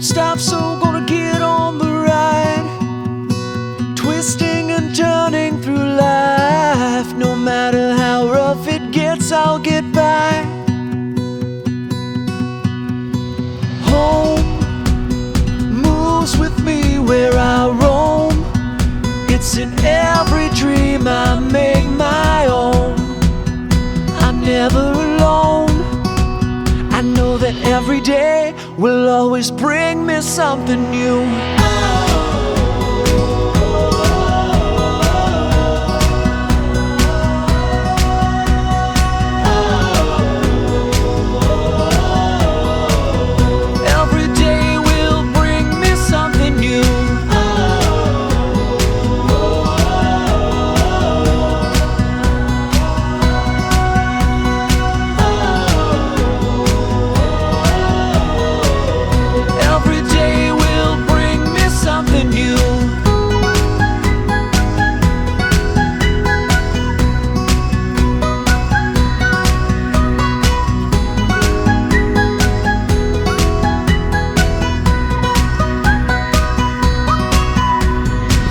stop, so gonna get on the ride, twisting and turning through life. No matter how rough it gets, I'll get by. Home moves with me where I roam. It's in every dream I make my own. I'm never alone. I know that every day will always bring me something new. Every day will bring me something new. Every day will bring me something new.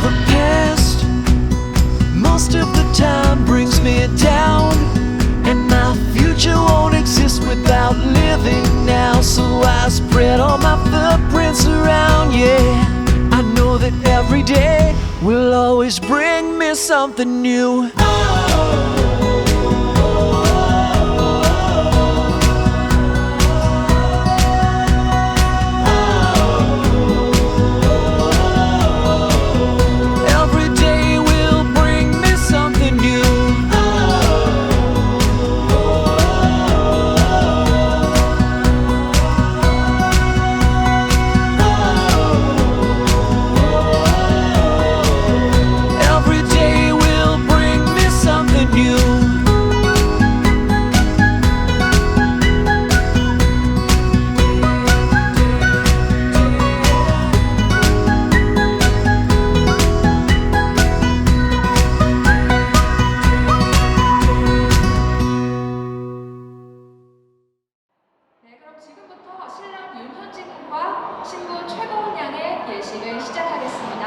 The past, most of the time, brings me down, and my future won't exist without living now. So I spread all my footprints around, yeah. I know that every day will always bring me something new. Every day will bring me something new. Every day will bring me something new. 네, 그럼 지금부터 신랑 윤현진 군과 신부 최고은 양의 예식을 시작하겠습니다.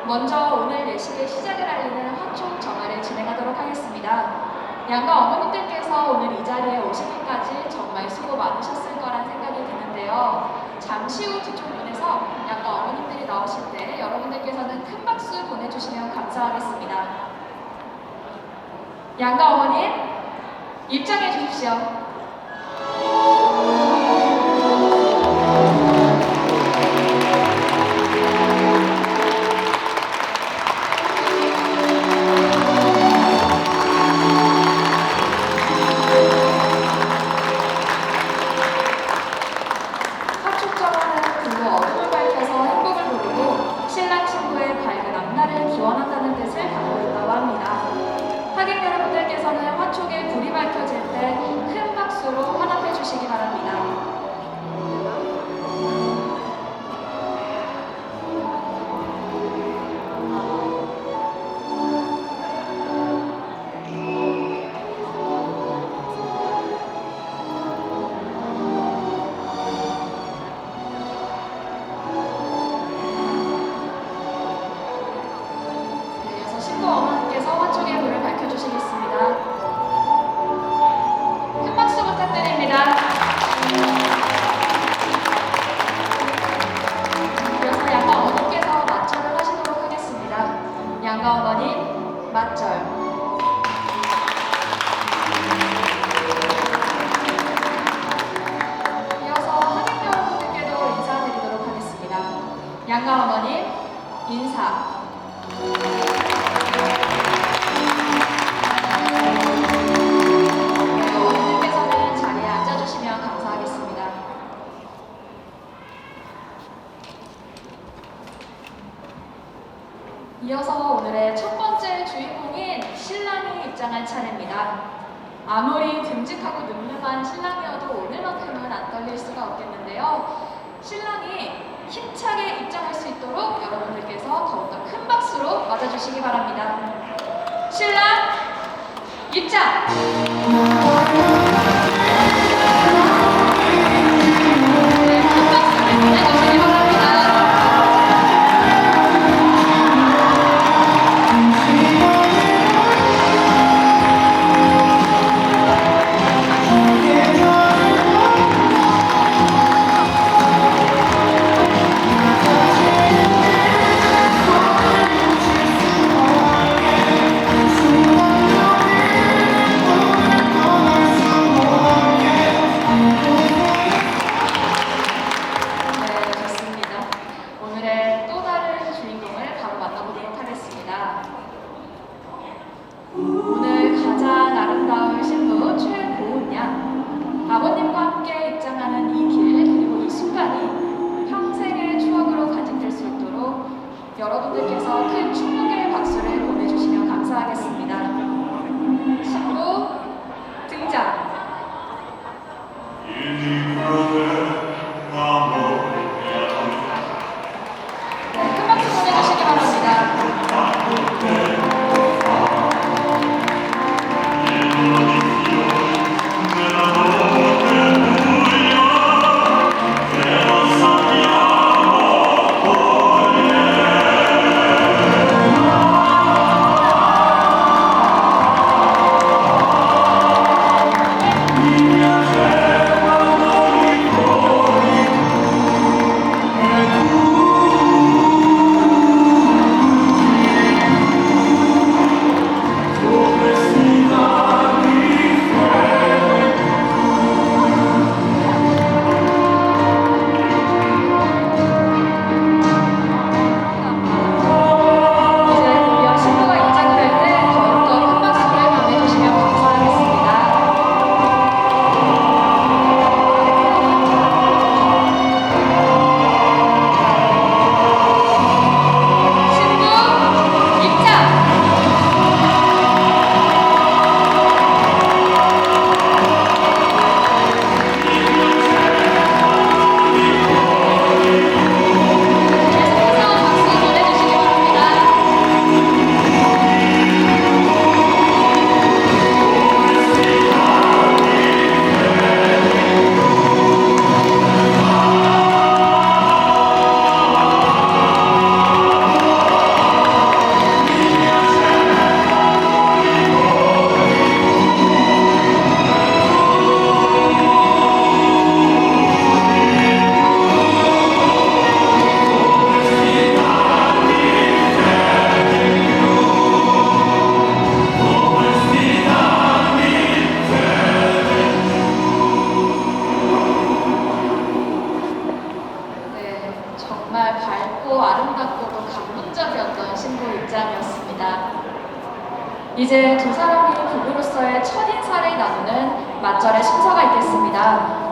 먼저 오늘 예식의 시작을 알리는 화촉 정화를 진행하도록 하겠습니다. 양가 어머님들께서 오늘 이 자리에 오시기까지 정말 수고 많으셨을 거란 생각이 드는데요. 잠시 후 뒤쪽 문에서 양가 어머님들이 나오실 때 여러분들께서는 큰 박수 보내주시면 감사하겠습니다. 양가 어머님 입장해 주십시오. 화촉 정화는 불로 어둠을 밝혀서 행복을 부르고 신랑 신부의 밝은 앞날을 기원한다는 뜻을 담고 있다고 합니다. 하객 여러분들께서는 화촉에 불이 밝혀질 때 큰 박수로 환합해 주시기 바랍니다. 네, 이어서 신부 어머니께서 화촉의 불을 밝혀주시겠습니다. 큰 박수 부탁드립니다. 이어서 양가 어머님께서 맞절을 하시도록 하겠습니다. 양가 어머님 맞절. 이어서 하객 여러분들께도 인사드리도록 하겠습니다. 양가 어머님 인사. 네, 어머님께서는 자리에 앉아주시면 감사하겠습니다. 이어서 오늘의 첫 번째 주인공인 신랑이 입장할 차례입니다. 아무리 듬직하고 늠름한 신랑이어도 오늘만큼은 안 떨릴 수가 없겠는데요. 신랑이 힘차게 입장할 수 있도록 여러분들께서 더욱더 큰 박수로 맞아주시기 바랍니다. 신랑 입장! 네, 큰 박수를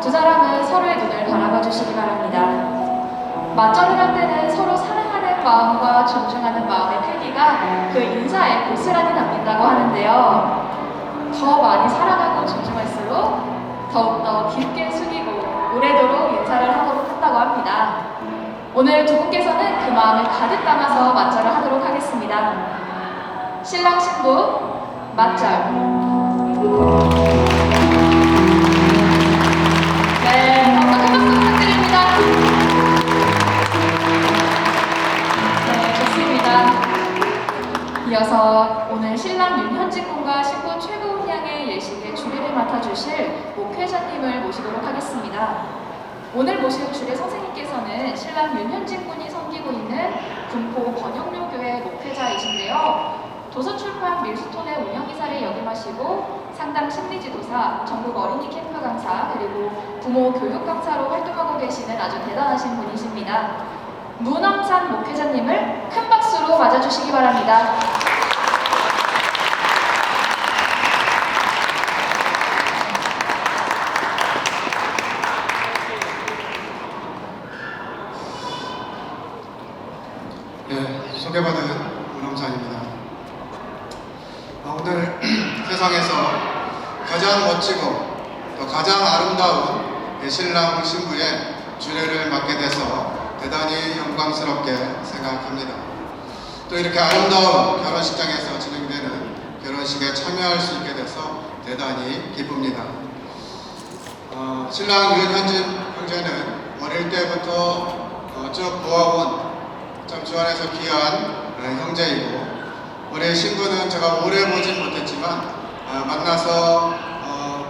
두 사람은 서로의 눈을 바라봐 주시기 바랍니다. 맞절을 할 때는 서로 사랑하는 마음과 존중하는 마음의 크기가 그 인사에 고스란히 담긴다고 하는데요. 더 많이 사랑하고 존중할수록 더욱더 깊게 숙이고 오래도록 인사를 하도록 한다고 합니다. 오늘 두 분께서는 그 마음을 가득 담아서 맞절을 하도록 하겠습니다. 신랑 신부 맞절. 네, 큰 박수 부탁드립니다. 네, 좋습니다. 이어서 오늘 신랑 윤현진 군과 신부 최고은 양의 예식의 주례를 맡아주실 목회자님을 모시도록 하겠습니다. 오늘 모실 주례 선생님께서는 신랑 윤현진 군이 섬기고 있는 군포 번영묘교회 목회자이신데요. 도서출판 밀수톤의 운영이사를 역임하시고 상담 심리지도사, 전국 어린이 캠프 강사, 그리고 부모 교육 강사로 활동하고 계시는 아주 대단하신 분이십니다. 문엄산 목회자님을 큰 박수로 맞아주시기 바랍니다. 네, 소개받은 문엄산입니다. 오늘 세상에서 가장 멋지고 또 가장 아름다운 신랑 신부의 주례를 맡게 돼서 대단히 영광스럽게 생각합니다. 또 이렇게 아름다운 결혼식장에서 진행되는 결혼식에 참여할 수 있게 돼서 대단히 기쁩니다. 신랑 윤현진 형제는 어릴 때부터 쭉 보아온 참 주안에서 귀한 형제이고, 우리 신부는 제가 오래 보진 못했지만 만나서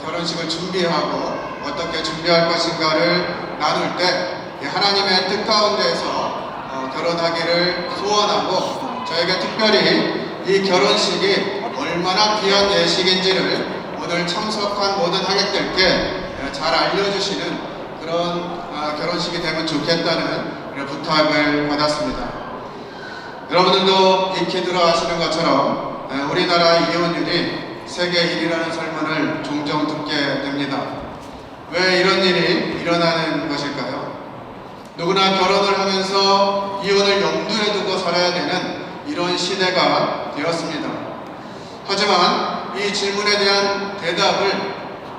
결혼식을 준비하고 어떻게 준비할 것인가를 나눌 때 하나님의 뜻 가운데에서 결혼하기를 소원하고, 저에게 특별히 이 결혼식이 얼마나 귀한 예식인지를 오늘 참석한 모든 하객들께 잘 알려주시는 그런 결혼식이 되면 좋겠다는 부탁을 받았습니다. 여러분들도 익히 들어 아시는 것처럼 우리나라 이혼율이 세계 1위라는 설문을 종종 듣게 됩니다. 왜 이런 일이 일어나는 것일까요? 누구나 결혼을 하면서 이혼을 염두에 두고 살아야 되는 이런 시대가 되었습니다. 하지만 이 질문에 대한 대답을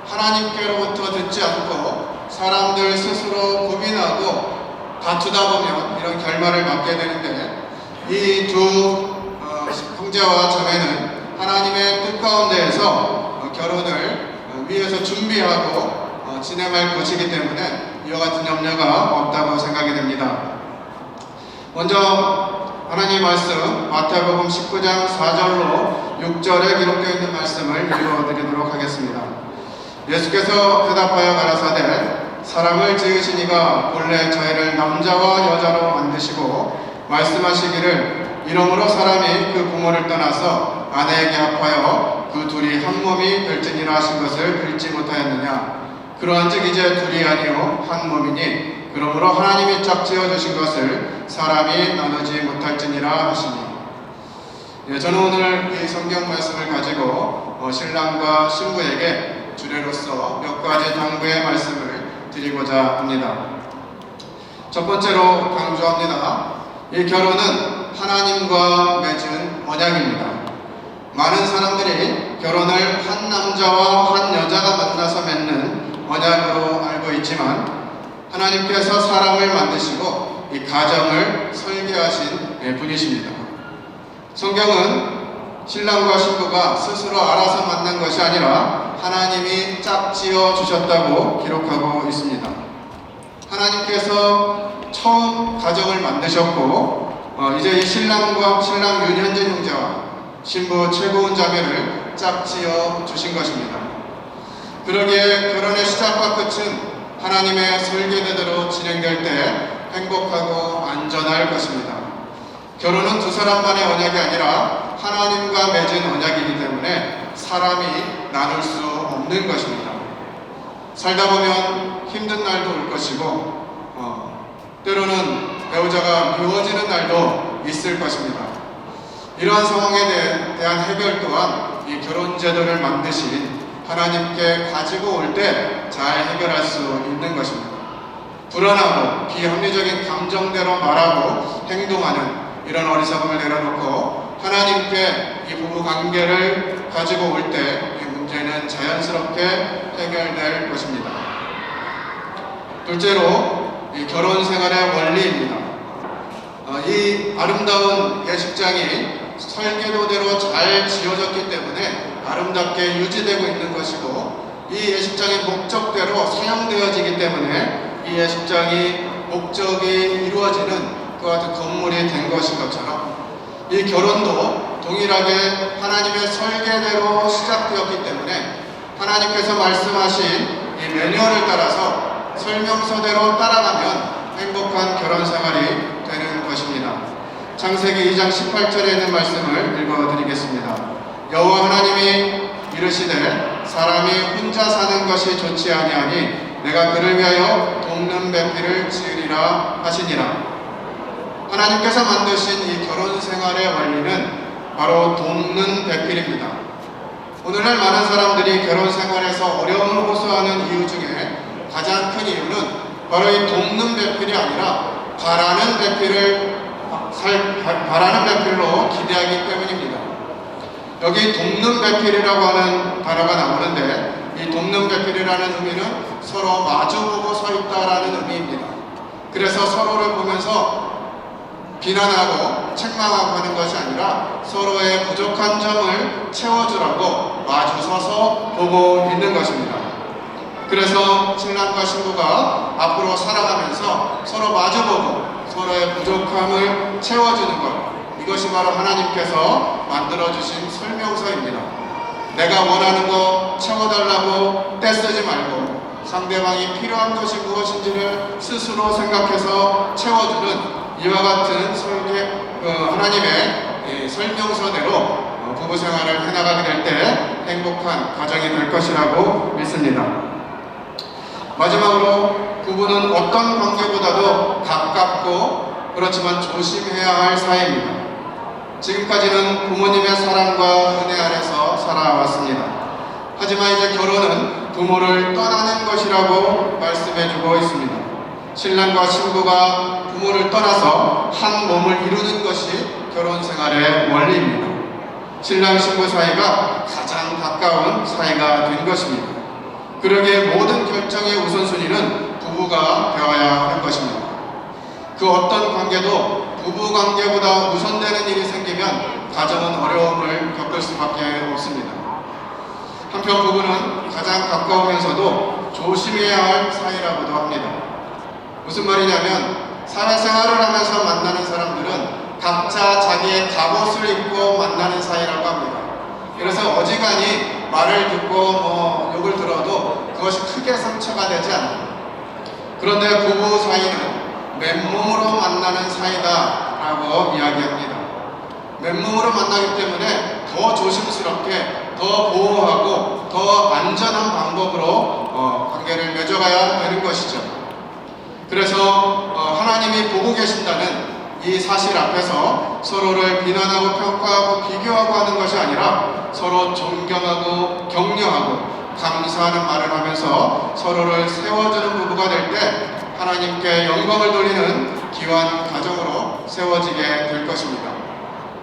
하나님께로부터 듣지 않고 사람들 스스로 고민하고 다투다 보면 이런 결말을 맞게 되는데, 이 두 형제와 자매는 하나님의 뜻 가운데에서 결혼을 위해서 준비하고 진행할 것이기 때문에 이와 같은 염려가 없다고 생각이 됩니다. 먼저 하나님 말씀 마태복음 19장 4절로 6절에 기록되어 있는 말씀을 읽어드리도록 하겠습니다. 예수께서 대답하여 가라사대 사람을 지으시니가 본래 저희를 남자와 여자로 만드시고 말씀하시기를 이러므로 사람이 그 부모를 떠나서 아내에게 합하여 그 둘이 한 몸이 될지니라 하신 것을 읽지 못하였느냐. 그러한즉 이제 둘이 아니요 한 몸이니 그러므로 하나님이 짝지어 주신 것을 사람이 나누지 못할지니라 하시니. 저는 오늘 이 성경 말씀을 가지고 신랑과 신부에게 주례로서 몇 가지 당부의 말씀을 드리고자 합니다. 첫 번째로 강조합니다. 이 결혼은 하나님과 맺은 언약입니다. 많은 사람들이 결혼을 한 남자와 한 여자가 만나서 맺는 언약으로 알고 있지만, 하나님께서 사람을 만드시고 이 가정을 설계하신 분이십니다. 성경은 신랑과 신부가 스스로 알아서 만난 것이 아니라 하나님이 짝지어 주셨다고 기록하고 있습니다. 하나님께서 처음 가정을 만드셨고 이제 이 신랑 윤현진 형제와 신부 최고은 자매를 짝지어 주신 것입니다. 그러기에 결혼의 시작과 끝은 하나님의 설계대로 진행될 때 행복하고 안전할 것입니다. 결혼은 두 사람만의 언약이 아니라 하나님과 맺은 언약이기 때문에 사람이 나눌 수 없는 것입니다. 살다 보면 힘든 날도 올 것이고 때로는 배우자가 미워지는 날도 있을 것입니다. 이러한 상황에 대한 해결 또한 이 결혼 제도를 만드신 하나님께 가지고 올 때 잘 해결할 수 있는 것입니다. 불안하고 비합리적인 감정대로 말하고 행동하는 이런 어리석음을 내려놓고 하나님께 이 부부 관계를 가지고 올 때 이 문제는 자연스럽게 해결될 것입니다. 둘째로 이 결혼 생활의 원리입니다. 이 아름다운 예식장이 설계도대로 잘 지어졌기 때문에 아름답게 유지되고 있는 것이고, 이 예식장이 목적대로 사용되어지기 때문에 이 예식장이 목적이 이루어지는 그와 같은 건물이 된 것인 것처럼 이 결혼도 동일하게 하나님의 설계대로 시작되었기 때문에 하나님께서 말씀하신 이 매뉴얼을 따라서 설명서대로 따라가면 행복한 결혼 생활이 되는 것입니다. 창세기 2장 18절에 있는 말씀을 읽어드리겠습니다. 여호와 하나님이 이르시되 사람이 혼자 사는 것이 좋지 아니하니 내가 그를 위하여 돕는 배필을 지으리라 하시니라. 하나님께서 만드신 이 결혼 생활의 원리는 바로 돕는 배필입니다. 오늘날 많은 사람들이 결혼 생활에서 어려움을 호소하는 이유 중에 가장 큰 이유는 바로 이 돕는 배필이 아니라 바라는 배필로 기대하기 때문입니다. 여기 돕는 배필이라고 하는 단어가 나오는데, 이 돕는 배필이라는 의미는 서로 마주보고 서 있다라는 의미입니다. 그래서 서로를 보면서 비난하고 책망하고 하는 것이 아니라 서로의 부족한 점을 채워주라고 마주서서 보고 있는 것입니다. 그래서 신랑과 신부가 앞으로 살아가면서 서로 마주보고 서로의 부족함을 채워주는 것, 이것이 바로 하나님께서 만들어주신 설명서입니다. 내가 원하는 거 채워달라고 떼쓰지 말고 상대방이 필요한 것이 무엇인지를 스스로 생각해서 채워주는 이와 같은 하나님의 설명서대로 부부 생활을 해나가게 될 때 행복한 가정이 될 것이라고 믿습니다. 마지막으로 부부는 어떤 관계보다도 가깝고 그렇지만 조심해야 할 사이입니다. 지금까지는 부모님의 사랑과 은혜 아래서 살아왔습니다. 하지만 이제 결혼은 부모를 떠나는 것이라고 말씀해주고 있습니다. 신랑과 신부가 부모를 떠나서 한 몸을 이루는 것이 결혼 생활의 원리입니다. 신랑 신부 사이가 가장 가까운 사이가 된 것입니다. 그러기에 모든 결정의 우선순위는 부부가 되어야 하는 것입니다. 그 어떤 관계도 부부 관계보다 우선되는 일이 생기면 가정은 어려움을 겪을 수밖에 없습니다. 한편 부부는 가장 가까우면서도 조심해야 할 사이라고도 합니다. 무슨 말이냐면 사회생활을 하면서 만나는 사람들은 각자 자기의 갑옷을 입고 만나는 사이라고 합니다. 그래서 어지간히 말을 듣고 욕을 들어도 그것이 크게 상처가 되지 않아요. 그런데 부부 사이는 맨몸으로 만나는 사이다라고 이야기합니다. 맨몸으로 만나기 때문에 더 조심스럽게, 더 보호하고 더 안전한 방법으로 관계를 맺어가야 되는 것이죠. 그래서 하나님이 보고 계신다는 이 사실 앞에서 서로를 비난하고 평가하고 비교하고 하는 것이 아니라 서로 존경하고 격려하고 감사하는 말을 하면서 서로를 세워주는 부부가 될 때 하나님께 영광을 돌리는 귀한 가정으로 세워지게 될 것입니다.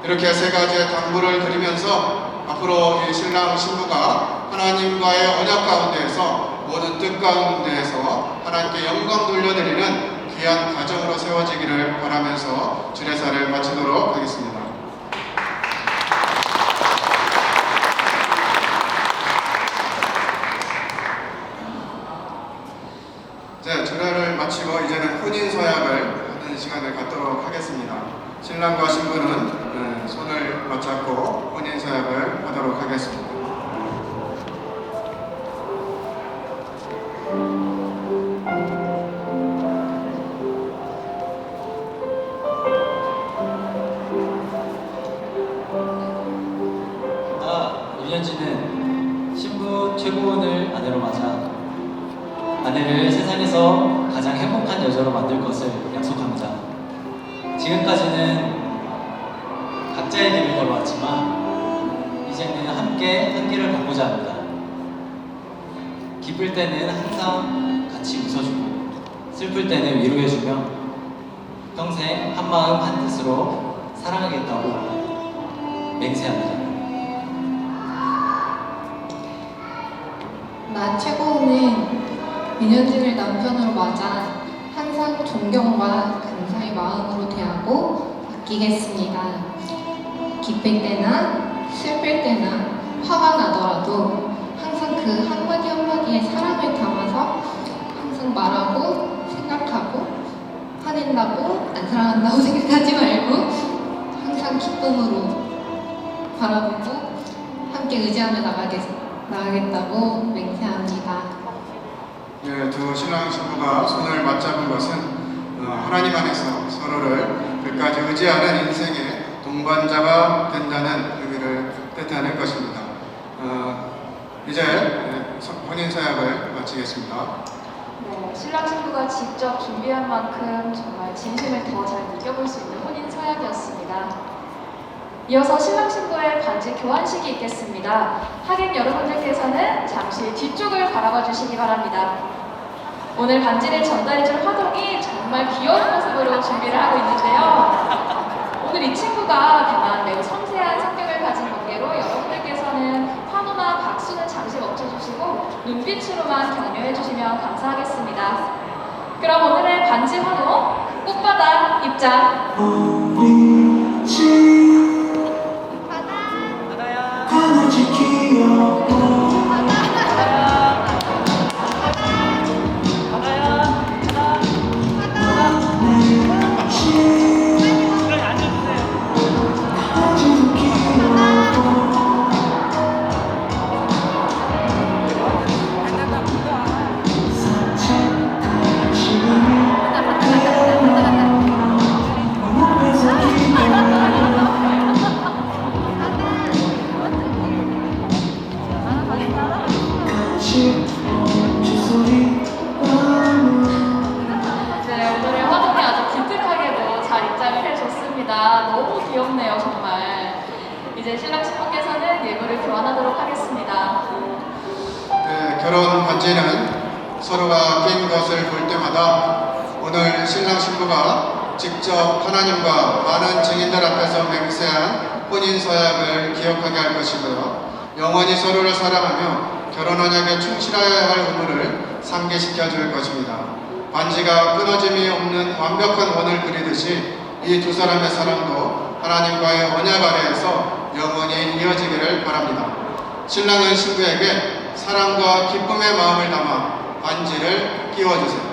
이렇게 세 가지의 당부를 드리면서 앞으로 이 신랑 신부가 하나님과의 언약 가운데에서 모든 뜻 가운데에서 하나님께 영광 돌려드리는 귀한 가정으로 세워지기를 바라면서 주례사를 마치도록 하겠습니다. 자, 주례를 마치고 이제는 혼인 서약을 하는 시간을 갖도록 하겠습니다. 신랑과 신부는 손을 맞잡고 혼인 서약을 하도록 하겠습니다. 유년지는 신부 최고원을 아내로 맞아 아내를 세상에서 가장 행복한 여자로 만들 것을 약속합니다. 지금까지는 각자의 길을 걸어왔지만 이제는 함께 한 길을 걷고자 합니다. 기쁠 때는 항상 같이 웃어주고 슬플 때는 위로해주며 평생 한마음 한뜻으로 사랑하겠다고 맹세합니다. 나 최고는 민현진을 남편으로 맞아 항상 존경과 감사의 마음으로 대하고 아끼겠습니다. 기쁠 때나 슬플 때나 화가 나더라도 항상 그 한마디 한마디에 사랑을 담아서 항상 말하고 생각하고 화낸다고 안 사랑한다고 생각하지 말고 항상 기쁨으로 바라보고 함께 의지하며 나가겠다고 맹세합니다. 예, 두 신랑 신부가 손을 맞잡은 것은 하나님 안에서 서로를 끝까지 의지하는 인생의 동반자가 된다는 의미를 뜻하는 것입니다. 이제 혼인 서약을 마치겠습니다. 네, 신랑 신부가 직접 준비한 만큼 정말 진심을 더 잘 느껴볼 수 있는 혼인 서약이었습니다. 이어서 신랑 신부의 반지 교환식이 있겠습니다. 하객 여러분들께서는 잠시 뒤쪽을 바라봐 주시기 바랍니다. 오늘 반지를 전달해줄 화동이 정말 귀여운 모습으로 준비를 하고 있는데요. 오늘 이 친구가 다만 매우 섬세한 성격을 가진 관계로 여러분들께서는 환호나 박수는 잠시 멈춰주시고 눈빛으로만 격려해주시면 감사하겠습니다. 그럼 오늘의 반지 환호 꽃바다 입장. 우리 집 하나씩 귀엽고 네, 오늘의 화동이 아주 기특하게도 잘 입장을 해줬습니다. 너무 귀엽네요, 정말. 이제 신랑 신부께서는 예물을 교환하도록 하겠습니다. 네, 결혼 반지는 서로가 낀 것을 볼 때마다 오늘 신랑 신부가 직접 하나님과 많은 증인들 앞에서 맹세한 혼인 서약을 기억하게 할 것이고요. 영원히 서로를 사랑하며 결혼 언약에 충실하여야 할 의무를 상기시켜 줄 것입니다. 반지가 끊어짐이 없는 완벽한 원을 그리듯이 이 두 사람의 사랑도 하나님과의 언약 아래에서 영원히 이어지기를 바랍니다. 신랑은 신부에게 사랑과 기쁨의 마음을 담아 반지를 끼워주세요.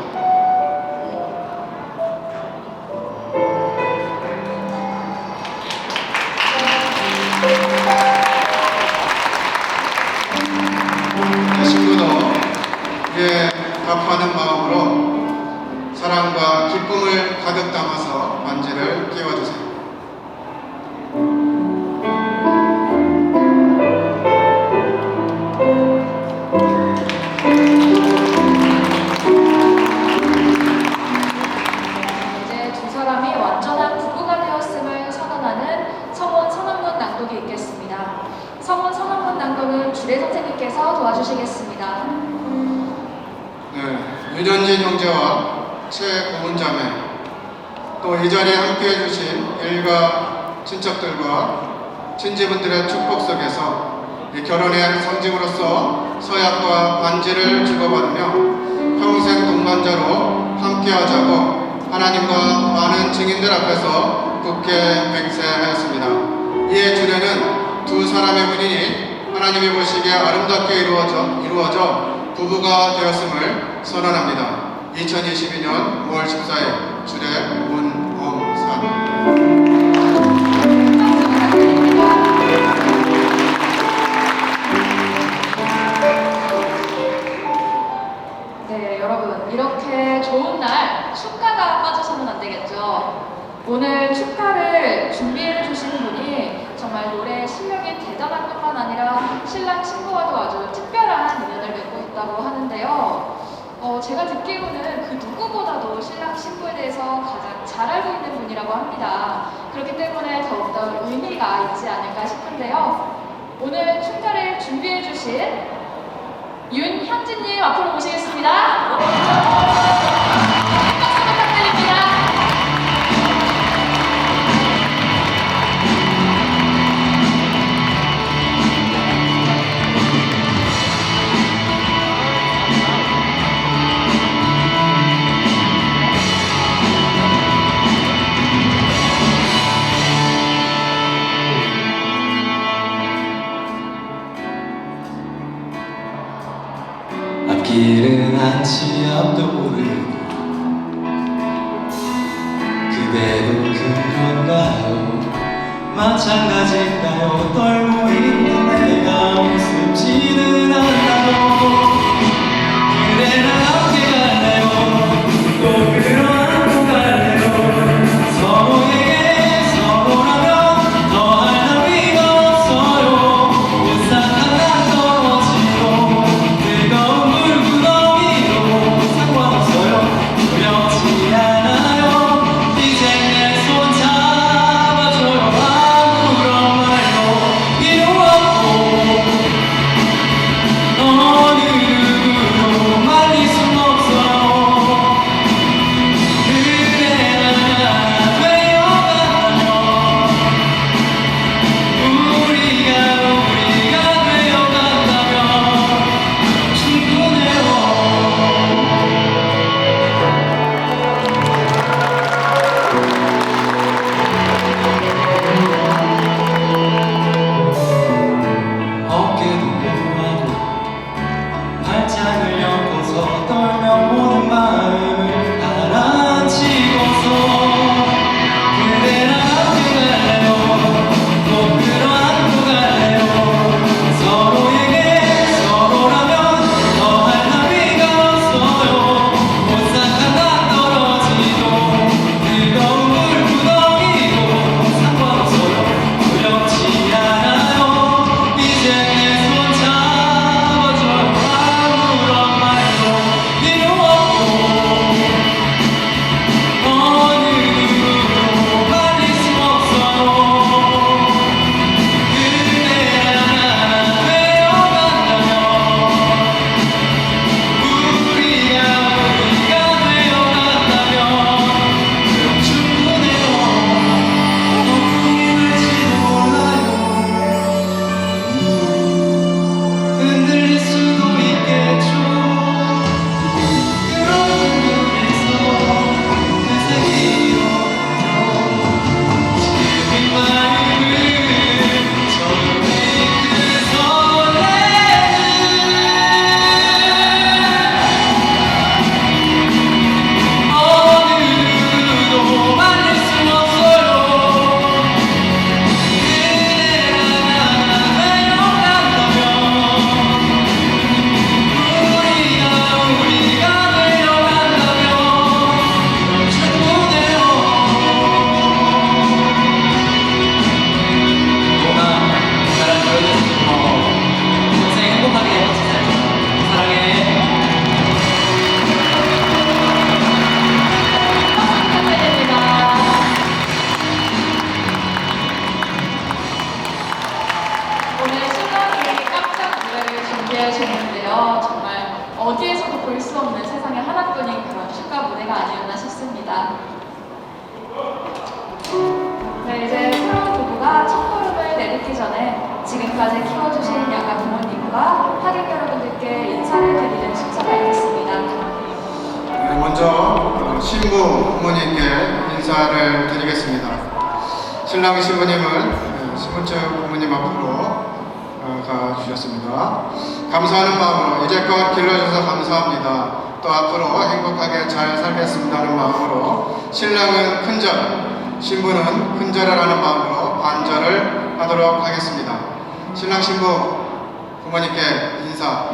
친구도 이에 답하는 마음으로 사랑과 기쁨을 가득 담아서 반지를 끼워주세요. 이제 두 사람이 완전한 부부가 되었음을 선언하는 성혼 선언문 낭독이 있겠습니다. 성혼 선언문 낭독은 주례 선생님께서 도와주시겠습니다. 네, 윤현진 형제와 최고은 자매, 또 이 자리에 함께해 주신 일가 친척들과 친지분들의 축복 속에서 이 결혼의 상징으로서 서약과 반지를 주고받으며 평생 동반자로 함께하자고 하나님과 많은 증인들 앞에서 굳게 맹세하였습니다. 이에 주례는 두 사람의 혼인이 하나님이 보시기에 아름답게 이루어져 부부가 되었음을 선언합니다. 2022년 5월 14일 주례 문엄산. 네, 여러분 이렇게 좋은 날 축가가 빠져서는 안 되겠죠. 오늘 축가를 준비해 주신 분이 정말 노래 실력이 대단한 뿐만 아니라 신랑 신부와도 아주 특별한 인연을 맺고 있다고 하는데요. 제가 듣기로는 그 누구보다도 신랑 신부에 대해서 가장 잘 알고 있는 분이라고 합니다. 그렇기 때문에 더욱더 의미가 있지 않을까 싶은데요. 오늘 축가를 준비해 주신 윤현진님 앞으로 모시겠습니다. 박수 부탁드립니다. 앞길은 한치 앞도 모르고 그대도 그런가요? 마찬가지일까요? 떨고 있는 내가 우습지는 않나요? 그대랑 함께 갈래요? 또 끌어안고 갈래요? 서로에게 서로라면 더할 나위가 없어요. 오싹한 날 떨어지고 뜨거운 물 구덩이로 상관없어요. 두렵지 않아요. 이제 내 손 잡아줘요. 아무런 말도 필요 없고 어느 누구도 말릴 순 없어요. 그대가 되어간다면 우리가 되어간다면 충분해요. 어깨도 모아도 발짝을 엮어서 떨며 모든 마음을 가라앉히고서 그대랑 함께 갈래요. 또 끌어안고 갈래요. 서로에게 서로라면 더할 나위가 없어요. 오싹한 날 떨어지도 뜨거운 물 구덩이도 상관없어요. 두렵지 않아요. 이제 내 손 잡아줘요. 아무런 말도 필요 없고 어느 누구도 말릴 수 없어요. 그대랑 되어간다면 우리가 되어간다면 충분해요. 너뿐이 될지도 몰라요. 흔들릴 수도 있겠죠. 그런 눈에서 내 색이요. 지금 이 마음을 처음에 그 설레는 어느 누구도 말릴 수 없어요. 그대가 되어간다면 우리가 되어간다면 충분해요. 고마워. 나를 들어줘서 고마워. 평생 행복하게 지내자. 사랑해. 박수 부탁드립니다. 오늘 신랑이 깜짝 무대를 준비해 주셨는데요. 정말 어디에서도 볼 수 없는 세상에 하나뿐인 그런 축가 무대가 아니었나 싶습니다. 네, 이제 새로운 부부가 첫걸음을 내딛기 전에 지금까지 키워주신 양가 부모님과 하객 여러분들께 인사를 드리는 순서가 있겠습니다. 네, 먼저 신부 부모님께 인사를 드리겠습니다. 신랑 신부님은 신부 측 부모님 앞으로 가주셨습니다. 감사하는 마음으로 이제껏 길러주셔서 감사합니다. 또 앞으로 행복하게 잘 살겠습니다는 마음으로 신랑은 큰절, 신부는 큰절을 하는 마음으로 반절을 하도록 하겠습니다. 신랑 신부 부모님께 인사.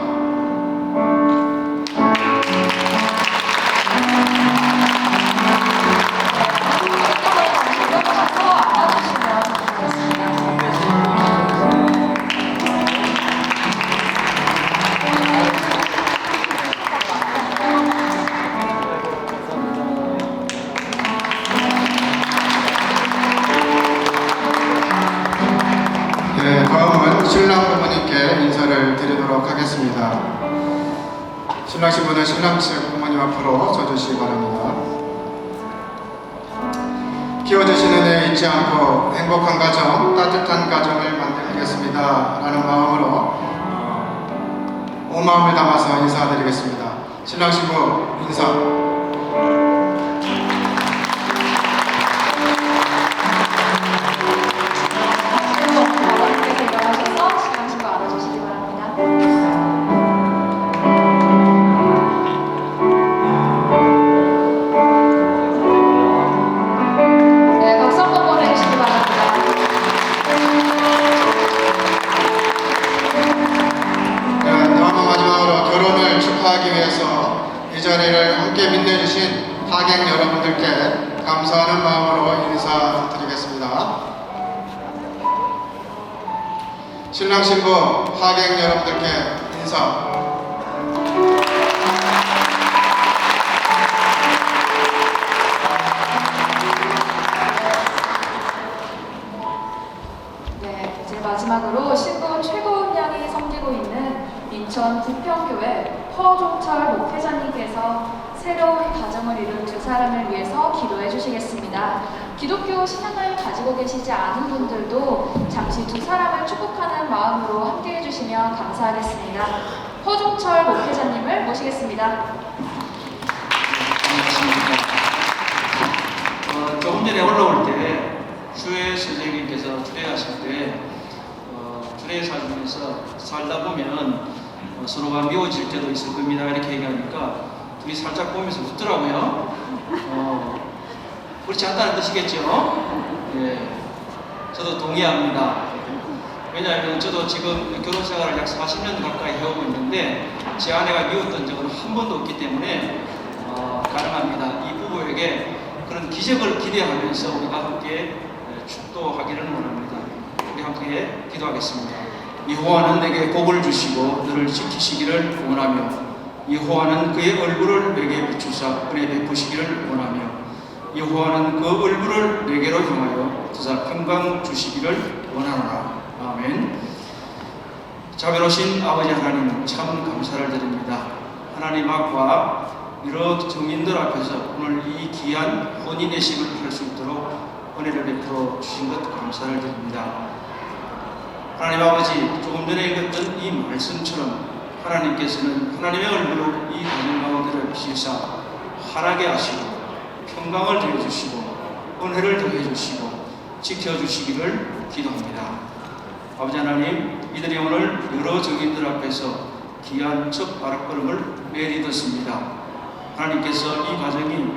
네, 다음은 신랑 부모님께 인사를 드리도록 하겠습니다. 신랑 신부는 신랑 측 부모님 앞으로 서주시기 바랍니다. 키워주시는 애 잊지 않고 행복한 가정, 따뜻한 가정을 만들겠습니다 라는 마음으로 온 마음을 담아서 인사드리겠습니다. 신랑 신부 인사. 어머니께서 일어나셔서 신랑 신부 안아주시기 바랍니다. 네, 박수 한번 보내주시기 바랍니다. 네, 다음 마지막으로 결혼을 축하하기 위해서 이 자리를 함께 빛내주신 하객 여러분들께 감사하는 마음으로 인사드리겠습니다. 신랑 신부 하객 여러분들께 인사. 네, 이제 마지막으로 신부 최고운 양이 섬기고 있는 인천 부평교회 허종철 목회자님께서 새로운 가정을 이룬 두 사람을 위해서 기도해 주시겠습니다. 기독교 신앙을 가지고 계시지 않은 분들도 잠시 두 사람을 축복하는 마음으로 함께 해주시면 감사하겠습니다. 허종철 목회자님을 모시겠습니다. 안녕하십니까. 조금 전에 올라올 때 주혜 선생님께서 주례하실 때 주례 삶에서 살다 보면 서로가 미워질 때도 있을 겁니다 이렇게 얘기하니까 둘이 살짝 보면서 웃더라고요. 그렇지 않다는 뜻이겠죠? 예, 저도 동의합니다. 왜냐하면 저도 지금 결혼 생활을 약 40년 가까이 해오고 있는데 제 아내가 미웠던 적은 한 번도 없기 때문에 가능합니다. 이 부부에게 그런 기적을 기대하면서 우리가 함께 축도하기를 원합니다. 우리 함께 기도하겠습니다. 여호와는 내게 복을 주시고 너를 지키시기를 원하며 여호와는 그의 얼굴을 내게 비추사 은혜 베푸시기를 원하며 여호와는 그 얼굴을 내게로 향하여 드사 평강 주시기를 원하노라. 아멘. 자비로우신 아버지 하나님 참 감사를 드립니다. 하나님 앞과 여러 정인들 앞에서 오늘 이 귀한 혼인 예식을 할 수 있도록 은혜를 베풀어 주신 것 감사를 드립니다. 하나님 아버지, 조금 전에 읽었던 이 말씀처럼 하나님께서는 하나님의 얼굴을 이 가정 가운데를 비추사 환하게 하시고 평강을 더해주시고 은혜를 더해주시고 지켜주시기를 기도합니다. 아버지 하나님, 이들이 오늘 여러 정인들 앞에서 귀한 첫 발걸음을 내딛었습니다. 하나님께서 이 가정이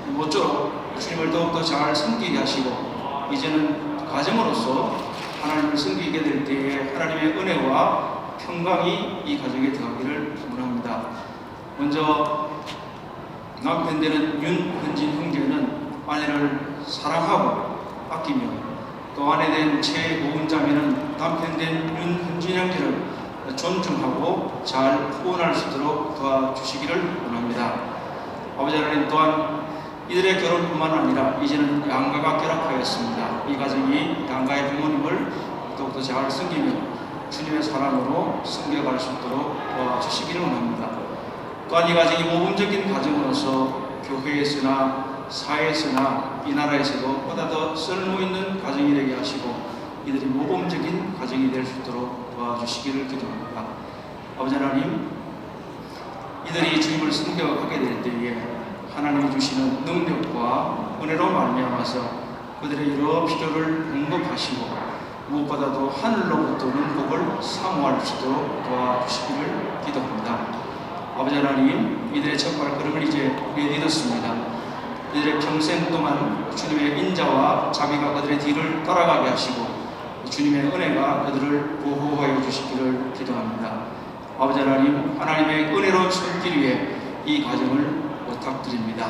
모쪼록 주님을 더욱더 잘 섬기게 하시고 이제는 가정으로서 하나님을 섬기게 될 때에 하나님의 은혜와 평강이 이 가정에 들어가기를 원합니다. 먼저 남편 되는 윤현진 형제는 아내를 사랑하고 아끼며 또 아내 된 최고은 자매는 남편 된 윤현진 형제를 존중하고 잘 후원할 수 있도록 도와주시기를 원합니다. 아버지 하나님 또한 이들의 결혼뿐만 아니라 이제는 양가가 결합하였습니다. 이 가정이 양가의 부모님을 더욱더 잘 섬기며 주님의 사랑으로 섬겨갈 수 있도록 도와주시기를 원합니다. 또한 이 가정이 모범적인 가정으로서 교회에서나 사회에서나 이 나라에서도 보다 더 쓸모있는 가정이 되게 하시고 이들이 모범적인 가정이 될 수 있도록 도와주시기를 기도합니다. 아버지 하나님, 이들이 주님을 섬겨가게 될 때에 하나님이 주시는 능력과 은혜로 말미암아서 그들의 여러 필요를 공급하시고 무엇보다도 하늘로부터 오는 복을 사모할 수 있도록 도와주시기를 기도합니다. 아버지 하나님, 이들의 첫 발걸음을 이제 내딛었습니다. 이들의 평생 동안 주님의 인자와 자비가 그들의 뒤를 따라가게 하시고 주님의 은혜가 그들을 보호하여 주시기를 기도합니다. 아버지 하나님, 하나님의 은혜로운 손길 위에 이 가정을 부탁드립니다.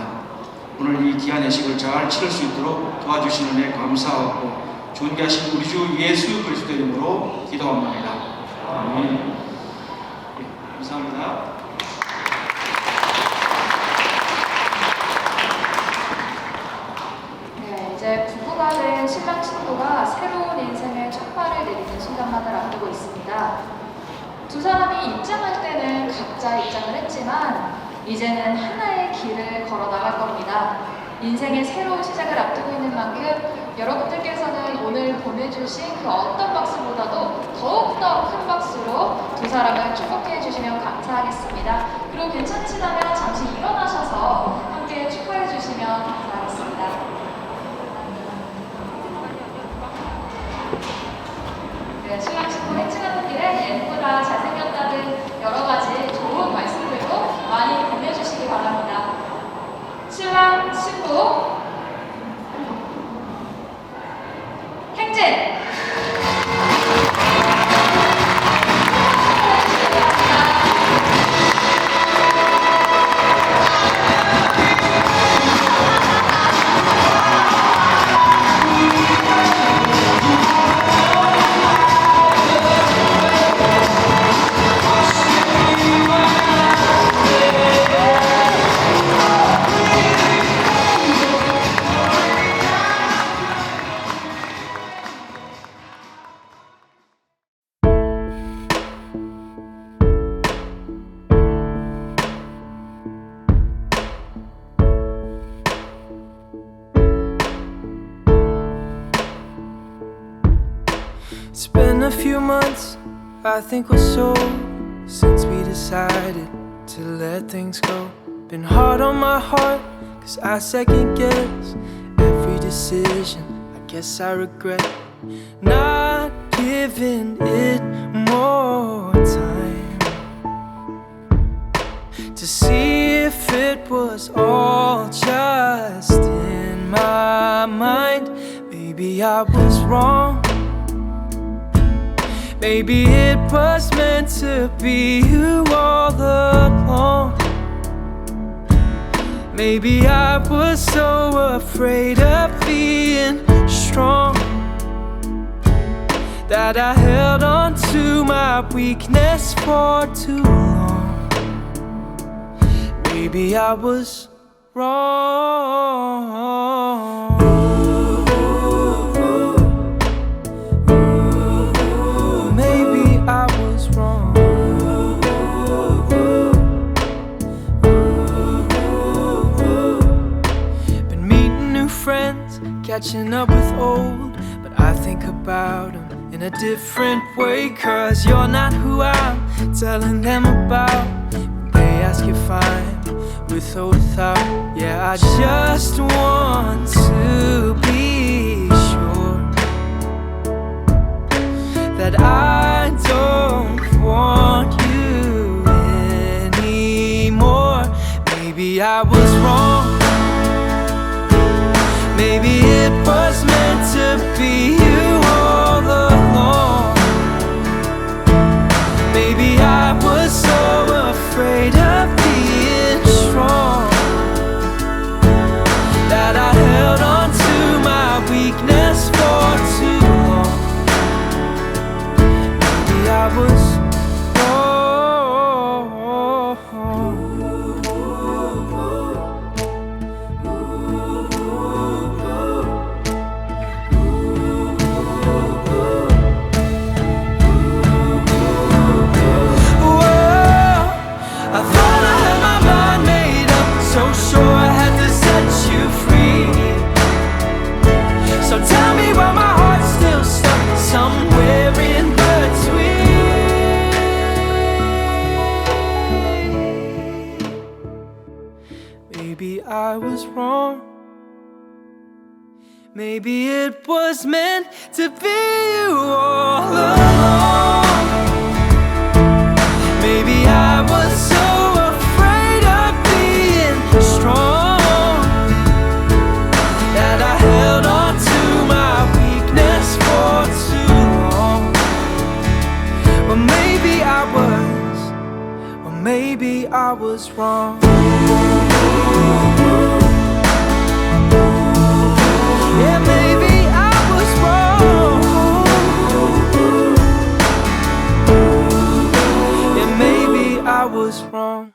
오늘 이 귀한 예식을 잘 치를 수 있도록 도와주시는 데 감사하고 존귀하신 우리 주 예수 그리스도의 이름으로 기도합니다. 아멘. 감사합니다. 네, 이제 부부가 된 신랑 신부가 새로운 인생의 첫 발을 내딛는 순간만을 앞두고 있습니다. 두 사람이 입장할 때는 각자 입장을 했지만 했지만 이제는 하나의 길을 걸어 나갈 겁니다. 인생의 새로운 시작을 앞두고 있는 만큼 여러분들께서는 오늘 보내주신 그 어떤 박수보다도 더욱더 큰 박수로 두 사람을 축복해 주시면 감사하겠습니다. 그리고 괜찮으시다면 잠시 일어나셔서 함께 축하해 주시면 감사하겠습니다. 네, 신랑 신부 행진하는 길에 예쁘다, 잘생겼다는 여러 가지 좋은 말씀들도 많이 보내주시기 바랍니다. 신랑 신부 행진! It's been a few months, I think or so, since we decided to let things go. Been hard on my heart, cause I second guess every decision. I guess I regret not giving it more time to see if it was all just in my mind. Maybe I was wrong. Maybe it was meant to be you all along. Maybe I was so afraid of being strong that I held on to my weakness for too long. Maybe I was wrong. I was wrong. Been meeting new friends, catching up with old, but I think about them in a different way. Cause you're not who I'm telling them about. When they ask if I'm with or without, yeah, I just want to be sure that I don't want you anymore. Maybe I was wrong. Maybe it was meant to be you all along. Maybe I was so afraid of being strong that I held on to my weakness for too long. I was I thought I had my mind made up, so sure I had to set you free. So tell me why my heart's still stuck somewhere in between. Maybe I was wrong. Maybe it was meant to be you all along. Maybe I was so afraid of being strong that I held on to my weakness for too long. Or maybe I was wrong. Yeah, maybe I was wrong. Yeah, maybe I was wrong.